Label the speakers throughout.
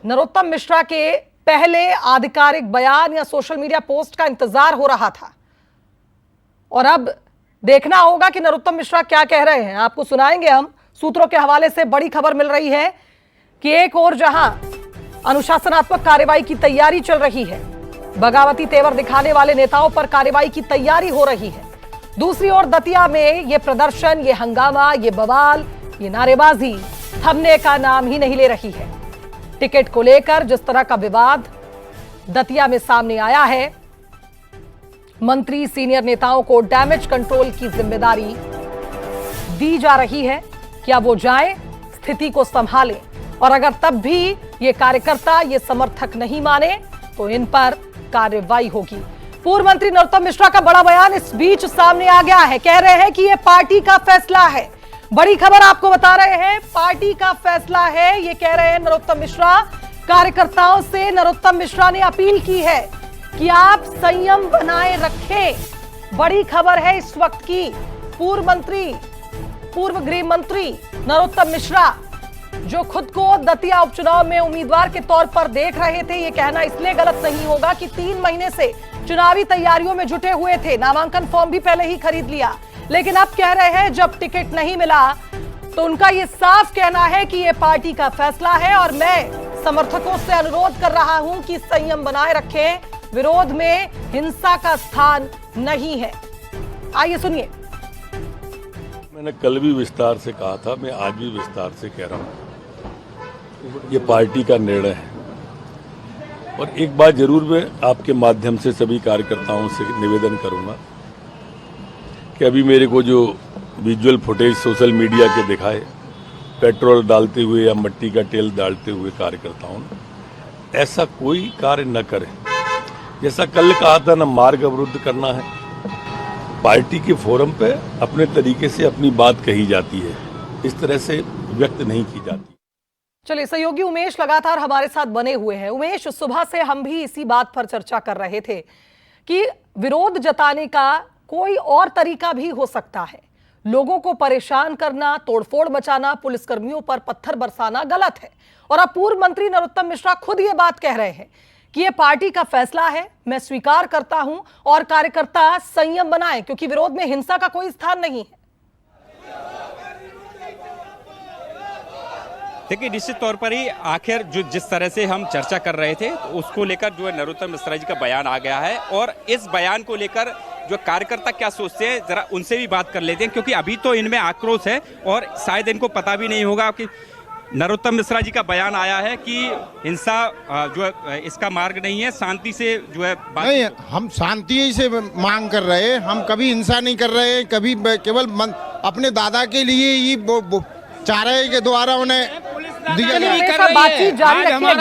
Speaker 1: नरोत्तम मिश्रा के पहले आधिकारिक बयान या सोशल मीडिया पोस्ट का इंतजार हो रहा था और अब देखना होगा कि नरोत्तम मिश्रा क्या कह रहे हैं। आपको सुनाएंगे हम। सूत्रों के हवाले से बड़ी खबर मिल रही है कि एक और जहां अनुशासनात्मक कार्रवाई की तैयारी चल रही है, बगावती तेवर दिखाने वाले नेताओं पर कार्रवाई की तैयारी हो रही है, दूसरी ओर दतिया में ये प्रदर्शन, ये हंगामा, ये बवाल, ये नारेबाजी थमने का नाम ही नहीं ले रही है। टिकट को लेकर जिस तरह का विवाद दतिया में सामने आया है, मंत्री सीनियर नेताओं को डैमेज कंट्रोल की जिम्मेदारी दी जा रही है। क्या वो जाएं, स्थिति को संभालें, और अगर तब भी ये कार्यकर्ता, ये समर्थक नहीं माने तो इन पर कार्रवाई होगी। पूर्व मंत्री नरोत्तम मिश्रा का बड़ा बयान इस बीच सामने आ गया है। कह रहे हैं कि ये पार्टी का फैसला है। बड़ी खबर आपको बता रहे हैं, पार्टी का फैसला है, ये कह रहे हैं नरोत्तम मिश्रा। कार्यकर्ताओं से नरोत्तम मिश्रा ने अपील की है कि आप संयम बनाए रखें। बड़ी खबर है इस वक्त की। पूर्व गृह मंत्री नरोत्तम मिश्रा, जो खुद को दतिया उपचुनाव में उम्मीदवार के तौर पर देख रहे थे, ये कहना इसलिए गलत नहीं होगा कि 3 महीने से चुनावी तैयारियों में जुटे हुए थे, नामांकन फॉर्म भी पहले ही खरीद लिया, लेकिन अब कह रहे हैं जब टिकट नहीं मिला तो उनका ये साफ कहना है कि ये पार्टी का फैसला है और मैं समर्थकों से अनुरोध कर रहा हूं कि संयम बनाए रखें, विरोध में हिंसा का स्थान नहीं है। आइए सुनिए।
Speaker 2: मैंने कल भी विस्तार से कहा था, मैं आज भी विस्तार से कह रहा हूं, ये पार्टी का निर्णय है। और एक बात जरूर मैं आपके माध्यम से सभी कार्यकर्ताओं से निवेदन करूंगा कि अभी मेरे को जो विजुअल फुटेज सोशल मीडिया के दिखाए, पेट्रोल डालते हुए या मिट्टी का तेल डालते हुए कार्यकर्ताओं ने, ऐसा कोई कार्य न करें। जैसा कल कहा था, न मार्ग अवरुद्ध करना है, पार्टी के फोरम पे अपने तरीके से अपनी बात कही जाती है, इस तरह से व्यक्त नहीं की जाती।
Speaker 1: चलिए, सहयोगी उमेश लगातार हमारे साथ बने हुए हैं। उमेश, सुबह से हम भी इसी बात पर चर्चा कर रहे थे कि विरोध जताने का कोई और तरीका भी हो सकता है। लोगों को परेशान करना, तोड़फोड़ मचाना, पुलिसकर्मियों पर पत्थर बरसाना गलत है। और अब पूर्व मंत्री नरोत्तम मिश्रा खुद ये बात कह रहे हैं कि ये पार्टी का फैसला है, मैं स्वीकार करता हूं और कार्यकर्ता संयम बनाएं क्योंकि विरोध में हिंसा का कोई स्थान नहीं है।
Speaker 3: देखिए, निश्चित तौर पर ही आखिर जिस तरह से हम चर्चा कर रहे थे तो उसको लेकर जो है नरोत्तम मिश्रा जी का बयान आ गया है और इस बयान को लेकर जो कार्यकर्ता क्या सोचते हैं जरा उनसे भी बात कर लेते हैं, क्योंकि अभी तो इनमें आक्रोश है और शायद इनको पता भी नहीं होगा कि नरोत्तम मिश्रा जी का बयान आया है कि हिंसा जो है इसका मार्ग नहीं है, शांति से जो है बात
Speaker 4: नहीं, हम शांति से मांग कर रहे हैं, हम कभी हिंसा नहीं कर रहे हैं, कभी केवल अपने दादा के लिए ही चाह रहे हैं कि द्वारा उन्हें दिया जाए।
Speaker 1: बातचीत जारी रखिए। मनोज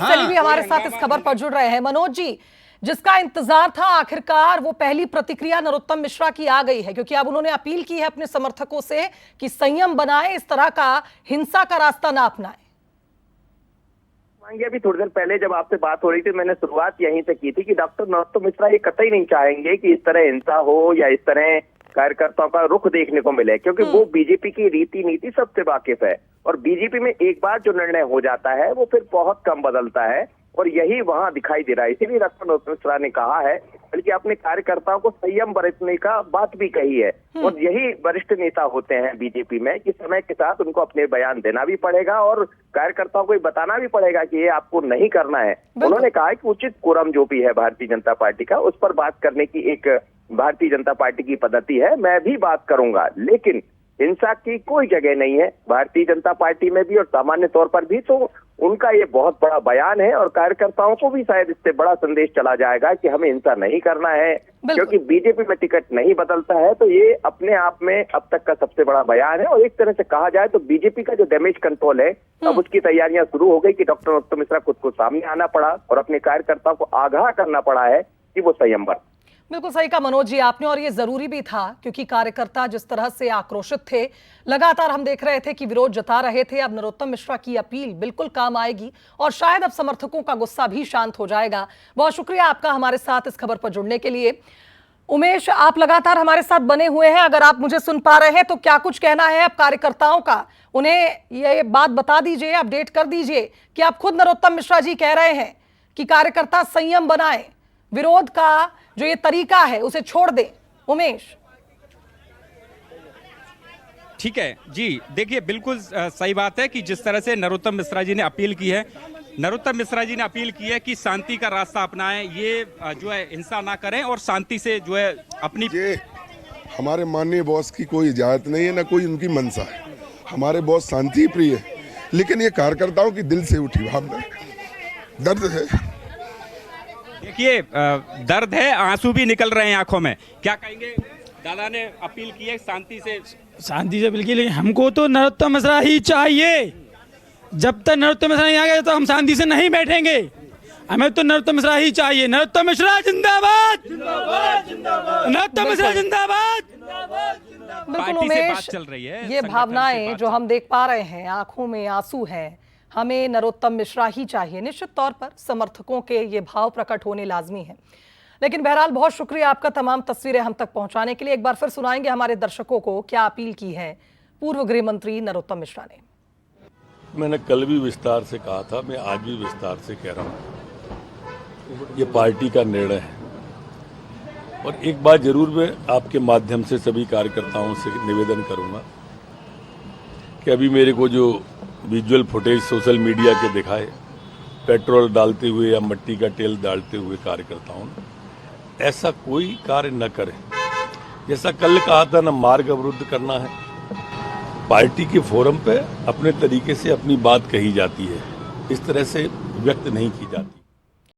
Speaker 1: सैनी भी हमारे साथ इस खबर पर जुड़ रहे हैं। मनोज जी, जिसका इंतजार था आखिरकार वो पहली प्रतिक्रिया नरोत्तम मिश्रा की आ गई है, क्योंकि अब उन्होंने अपील की है अपने समर्थकों से कि संयम बनाएं, इस तरह का हिंसा का रास्ता ना अपनाएं।
Speaker 5: अभी थोड़ी देर पहले जब आपसे बात हो रही थी, मैंने शुरुआत यहीं से की थी कि डॉक्टर नरोत्तम मिश्रा ये कतई नहीं चाहेंगे कि इस तरह हिंसा हो या इस तरह कार्यकर्ताओं का रुख देखने को मिले, क्योंकि वो बीजेपी की रीति नीति सबसे वाकिफ है और बीजेपी में एक बार जो निर्णय हो जाता है वो फिर बहुत कम बदलता है और यही वहां दिखाई दे रहा है। इसीलिए डॉक्टर नरोत्तम मिश्रा ने कहा है, बल्कि अपने कार्यकर्ताओं को संयम बरतने का बात भी कही है और यही वरिष्ठ नेता होते हैं बीजेपी में कि समय के साथ उनको अपने बयान देना भी पड़ेगा और कार्यकर्ताओं को बताना भी पड़ेगा कि ये आपको नहीं करना है। उन्होंने कहा कि उचित कोरम जो भी है भारतीय जनता पार्टी का, उस पर बात करने की एक भारतीय जनता पार्टी की पद्धति है, मैं भी बात करूंगा, लेकिन हिंसा की कोई जगह नहीं है भारतीय जनता पार्टी में भी और सामान्य तौर पर भी। तो उनका ये बहुत बड़ा बयान है और कार्यकर्ताओं को भी शायद इससे बड़ा संदेश चला जाएगा कि हमें हिंसा नहीं करना है, क्योंकि बीजेपी में टिकट नहीं बदलता है। तो ये अपने आप में अब तक का सबसे बड़ा बयान है और एक तरह से कहा जाए तो बीजेपी का जो डैमेज कंट्रोल है, अब उसकी तैयारियां शुरू हो गई कि डॉक्टर नरोत्तम मिश्रा खुद को सामने आना पड़ा और अपने कार्यकर्ताओं को आगाह करना पड़ा है कि वो संयम बरतें।
Speaker 1: बिल्कुल सही कहा मनोज जी आपने, और ये जरूरी भी था क्योंकि कार्यकर्ता जिस तरह से आक्रोशित थे, लगातार हम देख रहे थे कि विरोध जता रहे थे। अब नरोत्तम मिश्रा की अपील बिल्कुल काम आएगी और शायद अब समर्थकों का गुस्सा भी शांत हो जाएगा। बहुत शुक्रिया आपका हमारे साथ इस खबर पर जुड़ने के लिए। उमेश, आप लगातार हमारे साथ बने हुए हैं, अगर आप मुझे सुन पा रहे हैं तो क्या कुछ कहना है अब कार्यकर्ताओं का? उन्हें ये बात बता दीजिए, अपडेट कर दीजिए कि आप खुद नरोत्तम मिश्रा जी कह रहे हैं कि कार्यकर्ता संयम बनाएं, विरोध का जो ये तरीका है उसे छोड़ दें। उमेश,
Speaker 3: ठीक है जी, देखिए बिल्कुल सही बात है कि जिस तरह से नरोत्तम मिश्रा जी ने अपील की है, नरोत्तम मिश्रा जी ने अपील की है कि शांति का रास्ता अपनाएं, ये जो है हिंसा ना करें और शांति से जो है अपनी।
Speaker 6: ये हमारे माननीय बॉस की कोई इजाजत नहीं है, ना कोई उनकी मंशा है। हमारे बॉस शांति प्रिय है, लेकिन ये कार्यकर्ताओं की दिल से उठी भावना, दर्द है।
Speaker 3: देखिए दर्द है, आंसू भी निकल रहे हैं आंखों में। क्या कहेंगे? दादा ने अपील की है शांति से
Speaker 7: बिल्कुल, लेकिन हमको तो नरोत्तम मिश्रा ही चाहिए। जब तक नरोत्तम मिश्रा नहीं आ गया तो हम शांति से नहीं बैठेंगे। हमें तो नरोत्तम मिश्रा ही चाहिए। नरोत्तम मिश्रा जिंदाबाद, नरोत्तम मिश्रा जिंदाबाद।
Speaker 1: बिल्कुल उमेश,
Speaker 3: चल रही है,
Speaker 1: ये भावनाएं जो हम देख पा रहे हैं, आंखों में आंसू हैं, हमें नरोत्तम मिश्रा ही चाहिए। निश्चित तौर पर समर्थकों के ये भाव प्रकट होने लाजमी है। लेकिन बहरहाल बहुत शुक्रिया आपका तमाम तस्वीरें हम तक पहुंचाने के लिए। एक बार फिर सुनाएंगे हमारे दर्शकों को क्या अपील की है पूर्व गृह मंत्री नरोत्तम मिश्रा ने।
Speaker 2: मैंने कल भी विस्तार से कहा था, मैं आज भी विस्तार से कह रहा हूँ, ये पार्टी का निर्णय है। और एक बात जरूर मैं आपके माध्यम से सभी कार्यकर्ताओं से निवेदन करूंगा कि अभी मेरे को जो विजुअल फुटेज सोशल मीडिया के दिखाए, पेट्रोल डालते हुए या मिट्टी का तेल डालते हुए कार्यकर्ताओं ने, ऐसा कोई कार्य न करें। जैसा कल कहा था, न मार्ग अवरुद्ध करना है। पार्टी के फोरम पे अपने तरीके से अपनी बात कही जाती है, इस तरह से व्यक्त नहीं की जाती।